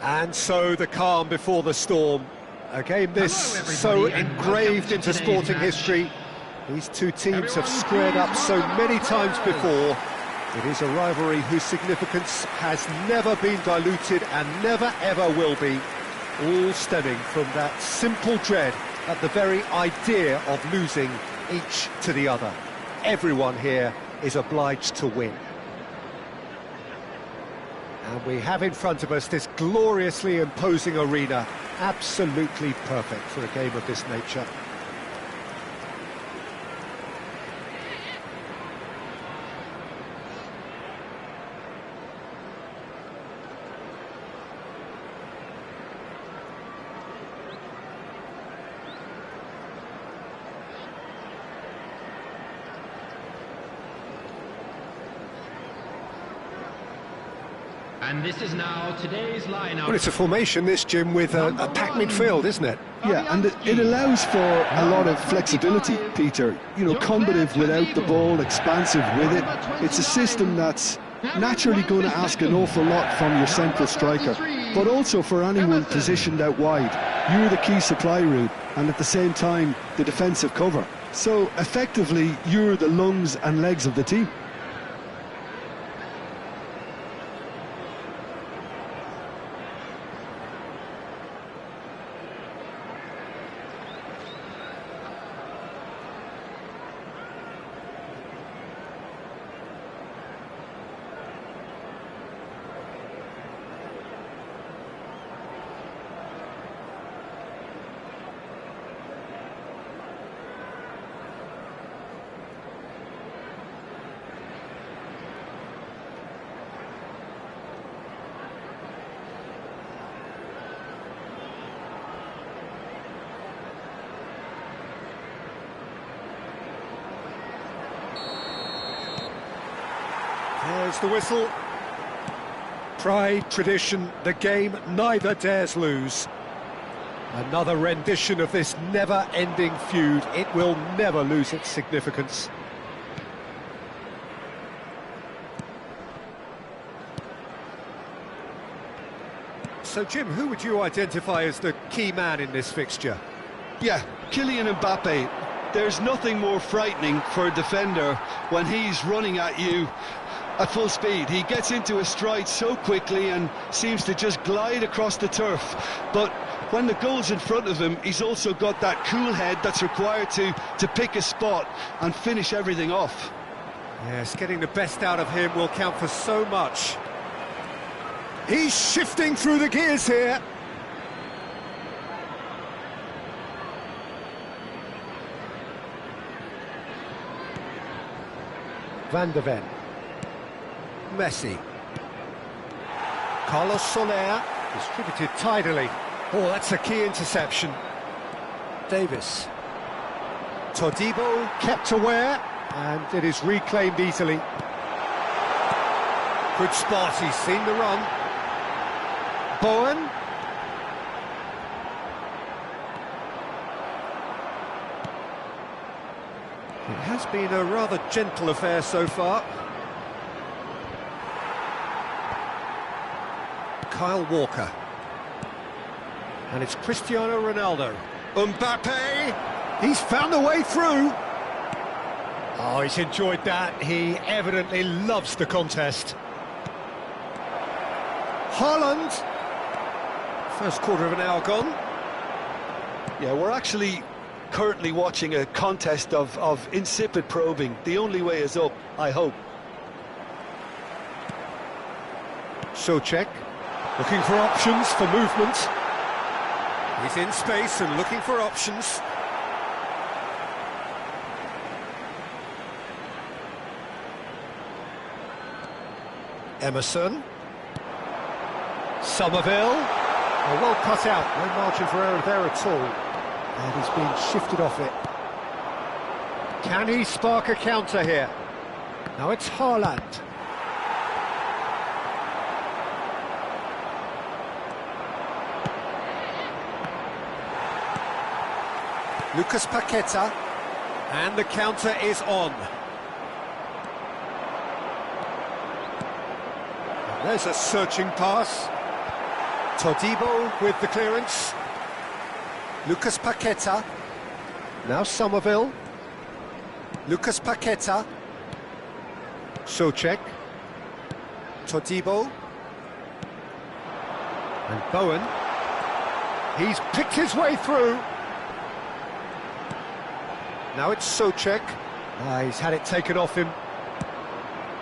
And so the calm before the storm. A game this so engraved into sporting history. These two teams have squared up so many times before. It is a rivalry whose significance has never been diluted and never ever will be. All stemming from that simple dread at the very idea of losing each to the other. Everyone here is obliged to win. And we have in front of us this gloriously imposing arena, absolutely perfect for a game of this nature. And this is now today's lineup. Well, it's a formation, this, Jim, with a packed midfield, isn't it? Yeah, and it allows for a lot of flexibility, Peter. You know, combative without the ball, expansive with it. It's a system that's naturally going to ask an awful lot from your central striker, but also for anyone positioned out wide. You're the key supply route, and at the same time, the defensive cover. So, effectively, you're the lungs and legs of the team. There's the whistle. Pride, tradition, the game neither dares lose. Another rendition of this never-ending feud. It will never lose its significance. So, Jim, who would you identify as the key man in this fixture? Yeah, Kylian Mbappe. There's nothing more frightening for a defender when he's running at you at full speed. He gets into a stride so quickly and seems to just glide across the turf. But when the goal's in front of him, he's also got that cool head that's required to pick a spot and finish everything off. Yes, getting the best out of him will count for so much. He's shifting through the gears here. Van de Ven. Messi. Carlos Soler, distributed tidily. Oh, that's a key interception. Davis. Todibo kept aware, and it is reclaimed easily. Good spot, he's seen the run. Bowen. It has been a rather gentle affair so far. Kyle Walker. And it's Cristiano Ronaldo. Mbappe! He's found a way through! Oh, he's enjoyed that. He evidently loves the contest. Haaland! First quarter of an hour gone. Yeah, we're actually currently watching a contest of insipid probing. The only way is up, I hope. Souček, looking for options for movement. He's in space and looking for options. Emerson. Somerville. Oh, well cut out, no margin for error there at all. And he's been shifted off it. Can he spark a counter here? Now it's Haaland. Lucas Paqueta. And the counter is on. And there's a searching pass. Todibo with the clearance. Lucas Paqueta. Now Somerville. Lucas Paqueta. Souček. Todibo. And Bowen. He's picked his way through. Now it's Souček. He's had it taken off him.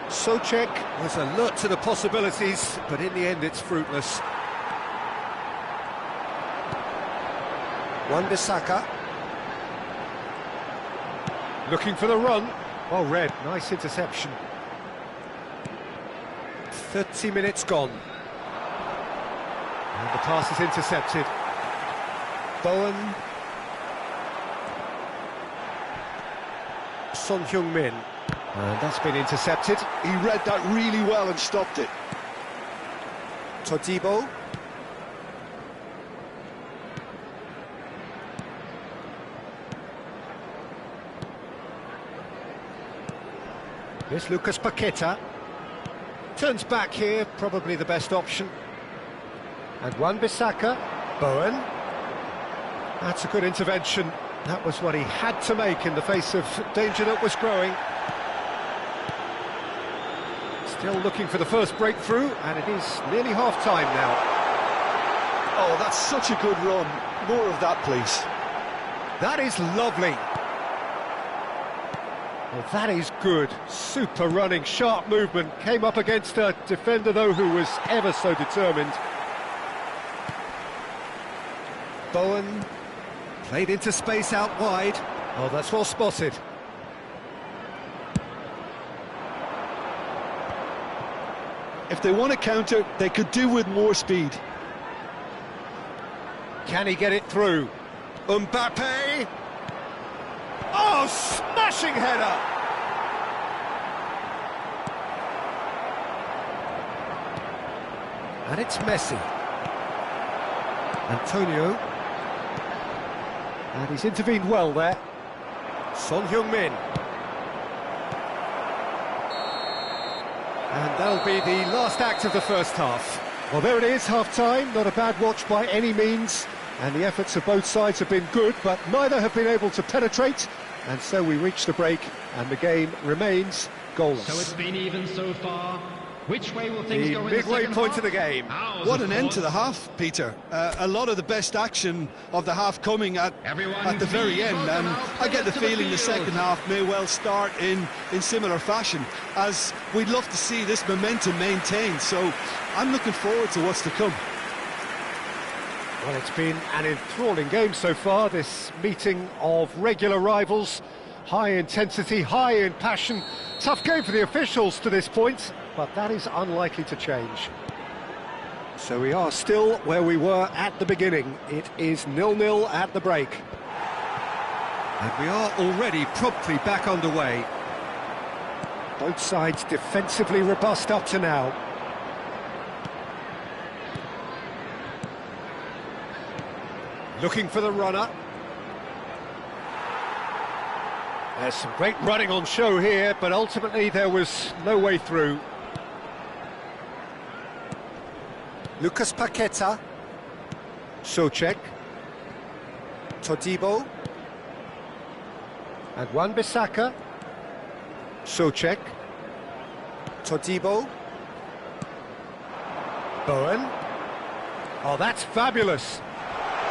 Souček was alert to the possibilities, but in the end it's fruitless. Wan-Bissaka. Looking for the run. Well read, nice interception. 30 minutes gone. And the pass is intercepted. Bowen. Son Heung-min. And that's been intercepted. He read that really well and stopped it. Todibo. Here's Lucas Paqueta. Turns back here, probably the best option. And Wan-Bissaka. Bowen. That's a good intervention. That was what he had to make in the face of danger that was growing. Still looking for the first breakthrough, and it is nearly half-time now. Oh, that's such a good run. More of that, please. That is lovely. Well, that is good. Super running, sharp movement. Came up against a defender, though, who was ever so determined. Bowen played into space out wide. Oh, that's well spotted. If they want to counter, they could do with more speed. Can he get it through? Mbappe! Oh, smashing header! And it's Messi. Antonio. And he's intervened well there. Son Heung-min. And that'll be the last act of the first half. Well, there it is, half-time. Not a bad watch by any means. And the efforts of both sides have been good, but neither have been able to penetrate. And so we reach the break, and the game remains goalless. So it's been even so far. Which way will things go in the midway second point half? of the game. What an end to the half, Peter. A lot of the best action of the half coming at the very end, and I get the feeling the second half may well start in similar fashion, as we'd love to see this momentum maintained, so I'm looking forward to what's to come. Well, it's been an enthralling game so far, this meeting of regular rivals. High intensity, high in passion. Tough game for the officials to this point, but that is unlikely to change. So we are still where we were at the beginning. It is 0-0 at the break. And we are already promptly back underway. Both sides defensively robust up to now. Looking for the runner. There's some great running on show here, but ultimately there was no way through. Lucas Paqueta. Souček. Todibo. And Wan-Bissaka. Souček. Todibo. Bowen. Oh, that's fabulous.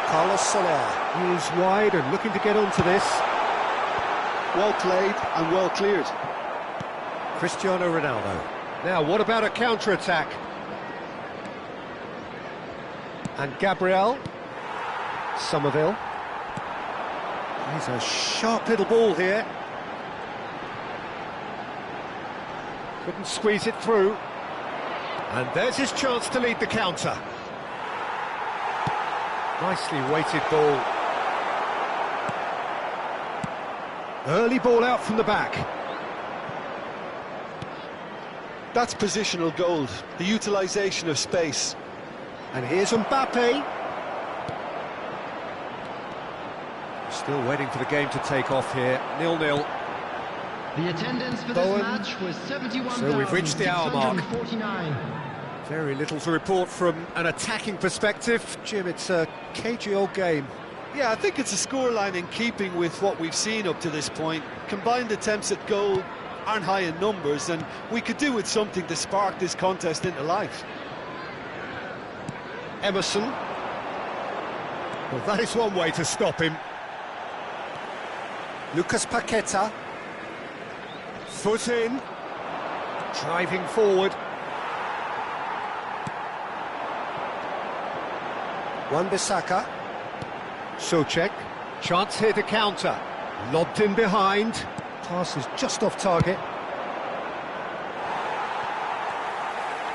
Carlos Soler. He is wide and looking to get onto this. Well played and well cleared. Cristiano Ronaldo. Now, what about a counter-attack? And Gabriel. Somerville. He's a sharp little ball here. Couldn't squeeze it through. And there's his chance to lead the counter. Nicely weighted ball. Early ball out from the back. That's positional gold, the utilisation of space. And here's Mbappe. Still waiting for the game to take off here. 0-0. The attendance for Bowen. this match was 71,649. So we've reached the hour mark. Very little to report from an attacking perspective. Jim, it's a cagey old game. Yeah, I think it's a scoreline in keeping with what we've seen up to this point. Combined attempts at goal aren't high in numbers, and we could do with something to spark this contest into life. Emerson. Well, that is one way to stop him. Lucas Paqueta. Foot in. Driving forward. Wan-Bissaka. Souček. Chance here to counter. Lobbed in behind. Pass is just off target.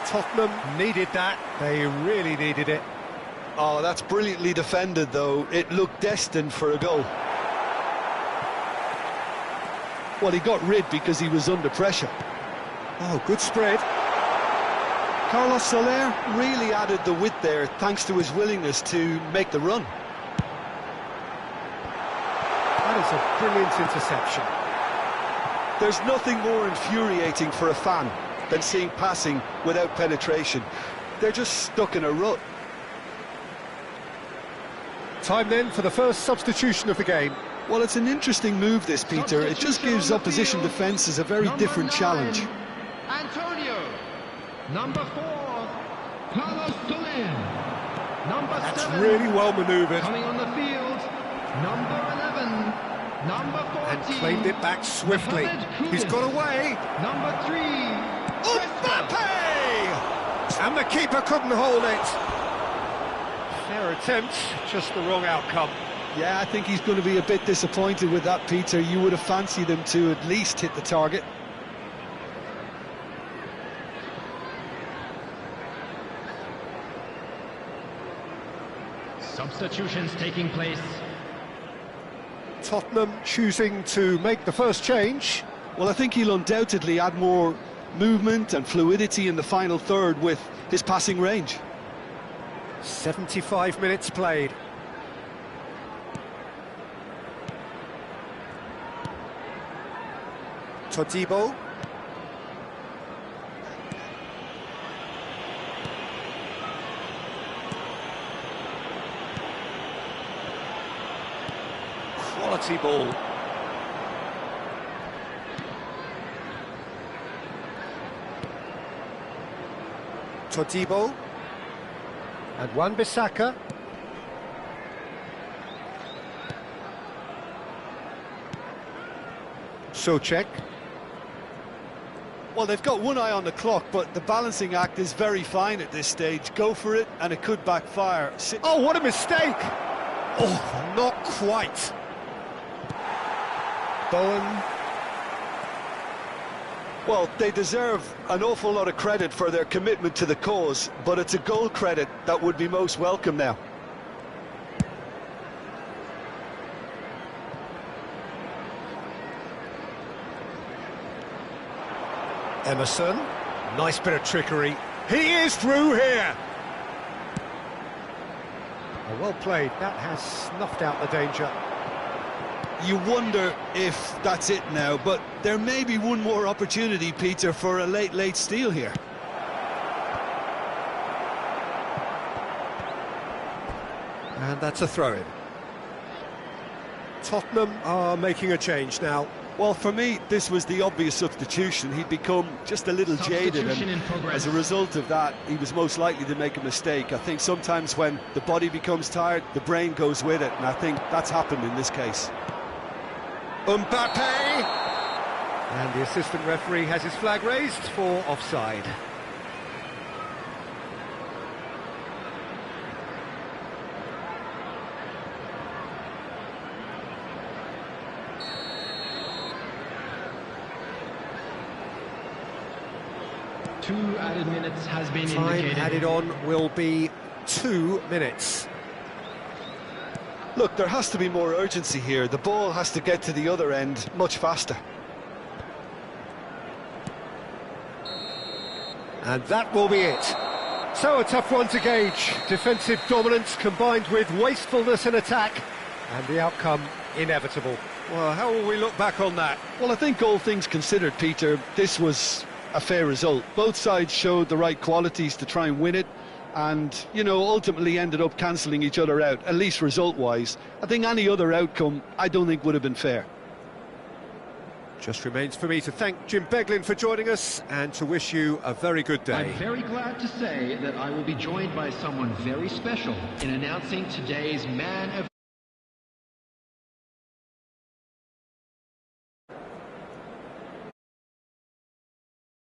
Tottenham needed that. They really needed it. Oh, that's brilliantly defended, though. It looked destined for a goal. Well, he got rid because he was under pressure. Oh, good spread. Carlos Soler really added the width there thanks to his willingness to make the run. That is a brilliant interception. There's nothing more infuriating for a fan than seeing passing without penetration. They're just stuck in a rut. Time then for the first substitution of the game. Well, it's an interesting move, this, Peter. It just gives opposition defences a very different challenge. Antonio. Number 4, Carlos Soler. Number That's 7. really well manoeuvred. Coming on the field. Number 11. Number 14. And claimed it back swiftly. He's got away. Number 3. Mbappe! And the keeper couldn't hold it. Fair attempt, just the wrong outcome. Yeah, I think he's going to be a bit disappointed with that, Peter. You would have fancied him to at least hit the target. Substitutions taking place. Tottenham choosing to make the first change. Well, I think he'll undoubtedly add more movement and fluidity in the final third with his passing range. 75 minutes played. Todibo. Quality ball. Todibo. And Wan-Bissaka. Souček. Well, they've got one eye on the clock, but the balancing act is very fine at this stage. Go for it, and it could backfire. Oh, what a mistake! Oh, not quite. Bowen. Well, they deserve an awful lot of credit for their commitment to the cause, but it's a goal credit that would be most welcome now. Emerson, nice bit of trickery. He is through here. Oh, well played. That has snuffed out the danger. You wonder if that's it now, but there may be one more opportunity, Peter, for a late steal here. And that's a throw-in. Tottenham are making a change now. Well, for me, this was the obvious substitution. He'd become just a little jaded, and as a result of that, he was most likely to make a mistake. I think sometimes when the body becomes tired, the brain goes with it, and I think that's happened in this case. Mbappe! And the assistant referee has his flag raised for offside. Two added minutes has been indicated. Time added on will be 2 minutes. Look, there has to be more urgency here. The ball has to get to the other end much faster. And that will be it. So a tough one to gauge. Defensive dominance combined with wastefulness in attack, and the outcome inevitable. Well, how will we look back on that? Well, I think all things considered, Peter, this was a fair result. Both sides showed the right qualities to try and win it, and, you know, ultimately ended up cancelling each other out, at least result-wise. I think any other outcome, I don't think would have been fair. Just remains for me to thank Jim Beglin for joining us and to wish you a very good day. I'm very glad to say that I will be joined by someone very special in announcing today's Man of